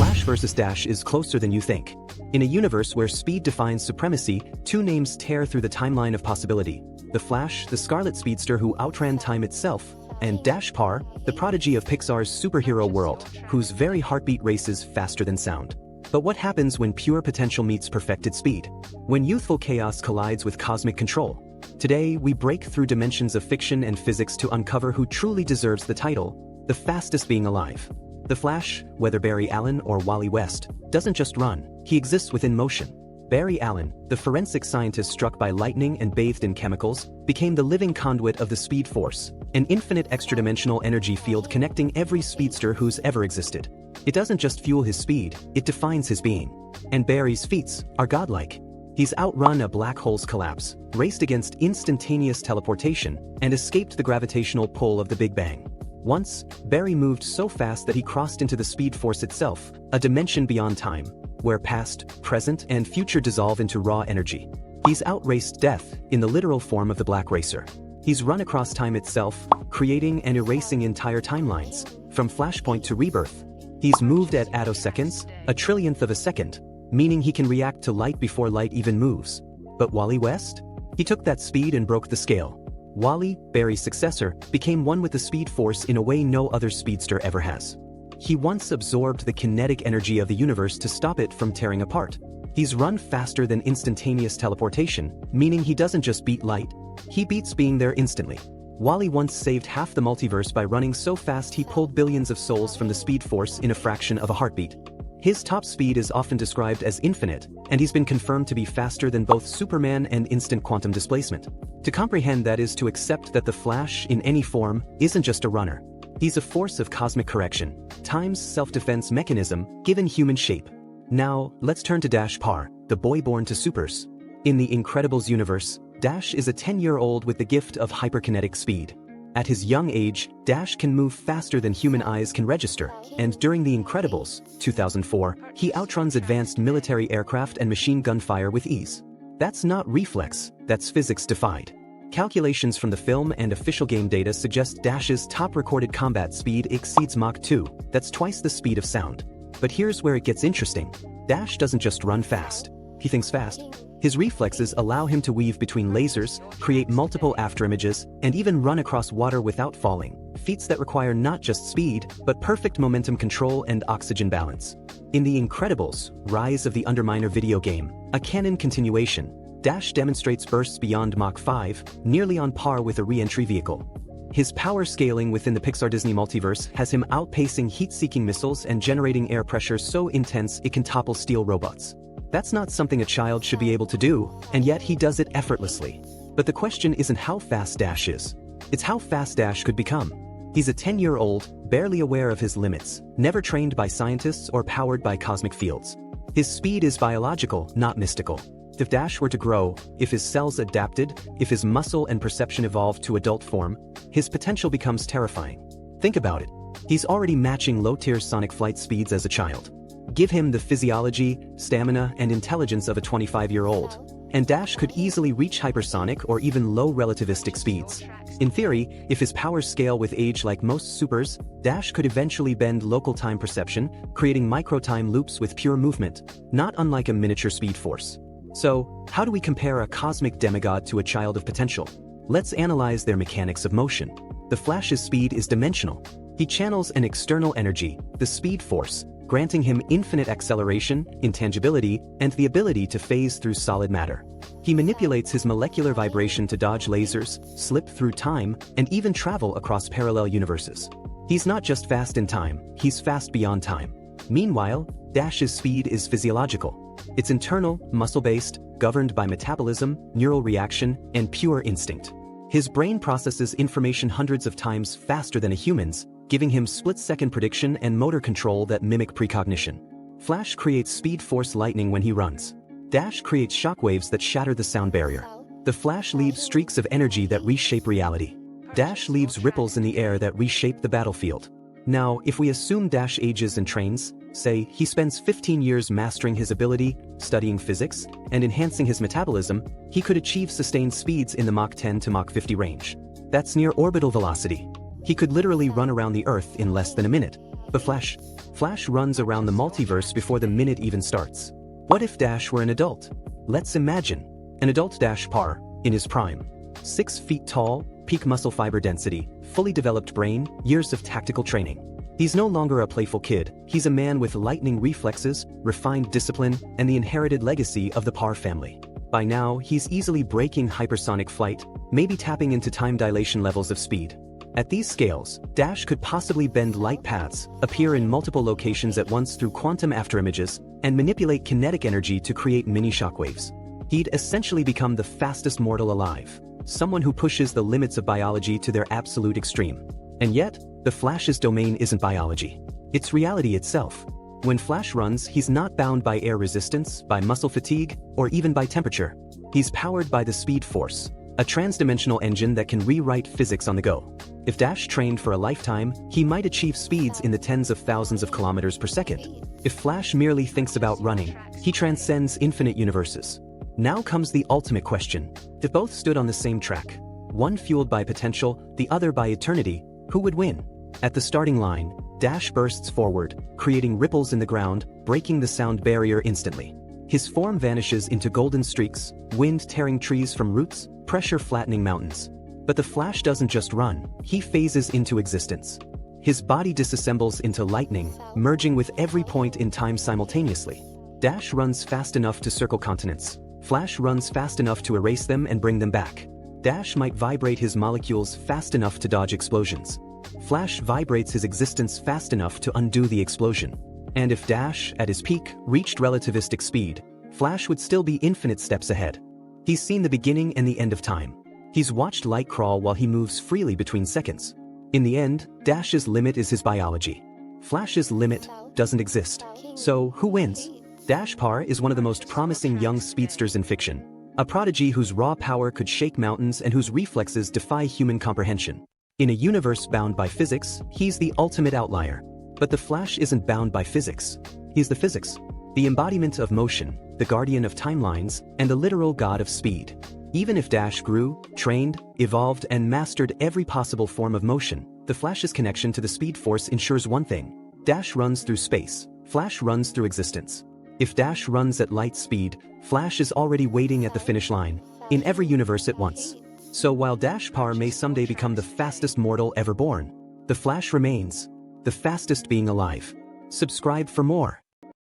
Flash versus Dash is closer than you think. In a universe where speed defines supremacy, two names tear through the timeline of possibility. The Flash, the Scarlet Speedster who outran time itself, and Dash Parr, the prodigy of Pixar's superhero world, whose very heartbeat races faster than sound. But what happens when pure potential meets perfected speed? When youthful chaos collides with cosmic control? Today, we break through dimensions of fiction and physics to uncover who truly deserves the title, the fastest being alive. The Flash, whether Barry Allen or Wally West, doesn't just run, he exists within motion. Barry Allen, the forensic scientist struck by lightning and bathed in chemicals, became the living conduit of the Speed Force, an infinite extra-dimensional energy field connecting every speedster who's ever existed. It doesn't just fuel his speed, it defines his being. And Barry's feats are godlike. He's outrun a black hole's collapse, raced against instantaneous teleportation, and escaped the gravitational pull of the Big Bang. Once, Barry moved so fast that he crossed into the Speed Force itself, a dimension beyond time, where past, present, and future dissolve into raw energy. He's outraced death in the literal form of the Black Racer. He's run across time itself, creating and erasing entire timelines, from Flashpoint to Rebirth. He's moved at attoseconds, a trillionth of a second, meaning he can react to light before light even moves. But Wally West? He took that speed and broke the scale. Wally, Barry's successor, became one with the Speed Force in a way no other speedster ever has. He once absorbed the kinetic energy of the universe to stop it from tearing apart. He's run faster than instantaneous teleportation, meaning he doesn't just beat light, he beats being there instantly. Wally once saved half the multiverse by running so fast he pulled billions of souls from the Speed Force in a fraction of a heartbeat. His top speed is often described as infinite, and he's been confirmed to be faster than both Superman and instant quantum displacement. To comprehend that is to accept that the Flash, in any form, isn't just a runner. He's a force of cosmic correction, time's self-defense mechanism, given human shape. Now, let's turn to Dash Parr, the boy born to supers. In the Incredibles universe, Dash is a 10-year-old with the gift of hyperkinetic speed. At his young age, Dash can move faster than human eyes can register, and during The Incredibles, 2004, he outruns advanced military aircraft and machine gun fire with ease. That's not reflex, that's physics-defied. Calculations from the film and official game data suggest Dash's top recorded combat speed exceeds Mach 2, that's twice the speed of sound. But here's where it gets interesting. Dash doesn't just run fast, he thinks fast. His reflexes allow him to weave between lasers, create multiple afterimages, and even run across water without falling, feats that require not just speed, but perfect momentum control and oxygen balance. In The Incredibles, Rise of the Underminer video game, a canon continuation, Dash demonstrates bursts beyond Mach 5, nearly on par with a re-entry vehicle. His power scaling within the Pixar-Disney multiverse has him outpacing heat-seeking missiles and generating air pressure so intense it can topple steel robots. That's not something a child should be able to do, and yet he does it effortlessly. But the question isn't how fast Dash is. It's how fast Dash could become. He's a 10-year-old, barely aware of his limits, never trained by scientists or powered by cosmic fields. His speed is biological, not mystical. If Dash were to grow, if his cells adapted, if his muscle and perception evolved to adult form, his potential becomes terrifying. Think about it. He's already matching low-tier sonic flight speeds as a child. Give him the physiology, stamina, and intelligence of a 25-year-old, and Dash could easily reach hypersonic or even low relativistic speeds. In theory, if his powers scale with age like most supers, Dash could eventually bend local time perception, creating micro-time loops with pure movement, not unlike a miniature Speed Force. So, how do we compare a cosmic demigod to a child of potential? Let's analyze their mechanics of motion. The Flash's speed is dimensional. He channels an external energy, the Speed Force, granting him infinite acceleration, intangibility, and the ability to phase through solid matter. He manipulates his molecular vibration to dodge lasers, slip through time, and even travel across parallel universes. He's not just fast in time, he's fast beyond time. Meanwhile, Dash's speed is physiological. It's internal, muscle-based, governed by metabolism, neural reaction, and pure instinct. His brain processes information hundreds of times faster than a human's, giving him split-second prediction and motor control that mimic precognition. Flash creates Speed Force lightning when he runs. Dash creates shockwaves that shatter the sound barrier. The Flash leaves streaks of energy that reshape reality. Dash leaves ripples in the air that reshape the battlefield. Now, if we assume Dash ages and trains, say he spends 15 years mastering his ability, studying physics, and enhancing his metabolism, he could achieve sustained speeds in the Mach 10 to Mach 50 range. That's near orbital velocity. He could literally run around the Earth in less than a minute. But Flash, Flash runs around the multiverse before the minute even starts. What if Dash were an adult? Let's imagine. An adult Dash Parr, in his prime. 6 feet tall, peak muscle fiber density, fully developed brain, years of tactical training. He's no longer a playful kid, he's a man with lightning reflexes, refined discipline, and the inherited legacy of the Parr family. By now, he's easily breaking hypersonic flight, maybe tapping into time dilation levels of speed. At these scales, Dash could possibly bend light paths, appear in multiple locations at once through quantum afterimages, and manipulate kinetic energy to create mini shockwaves. He'd essentially become the fastest mortal alive, someone who pushes the limits of biology to their absolute extreme. And yet, the Flash's domain isn't biology. It's reality itself. When Flash runs, he's not bound by air resistance, by muscle fatigue, or even by temperature. He's powered by the Speed Force, a transdimensional engine that can rewrite physics on the go. If Dash trained for a lifetime, he might achieve speeds in the tens of thousands of kilometers per second. If Flash merely thinks about running, he transcends infinite universes. Now comes the ultimate question. If both stood on the same track, one fueled by potential, the other by eternity, who would win? At the starting line, Dash bursts forward, creating ripples in the ground, breaking the sound barrier instantly. His form vanishes into golden streaks, wind tearing trees from roots, pressure flattening mountains. But the Flash doesn't just run, he phases into existence. His body disassembles into lightning, merging with every point in time simultaneously. Dash runs fast enough to circle continents. Flash runs fast enough to erase them and bring them back. Dash might vibrate his molecules fast enough to dodge explosions. Flash vibrates his existence fast enough to undo the explosion. And if Dash, at his peak, reached relativistic speed, Flash would still be infinite steps ahead. He's seen the beginning and the end of time. He's watched light crawl while he moves freely between seconds. In the end, Dash's limit is his biology. Flash's limit doesn't exist. So, who wins? Dash Parr is one of the most promising young speedsters in fiction. A prodigy whose raw power could shake mountains and whose reflexes defy human comprehension. In a universe bound by physics, he's the ultimate outlier. But the Flash isn't bound by physics. He's the physics. The embodiment of motion, the guardian of timelines, and the literal god of speed. Even if Dash grew, trained, evolved, and mastered every possible form of motion, the Flash's connection to the Speed Force ensures one thing. Dash runs through space, Flash runs through existence. If Dash runs at light speed, Flash is already waiting at the finish line, in every universe at once. So while Dash Parr may someday become the fastest mortal ever born, the Flash remains, the fastest being alive. Subscribe for more.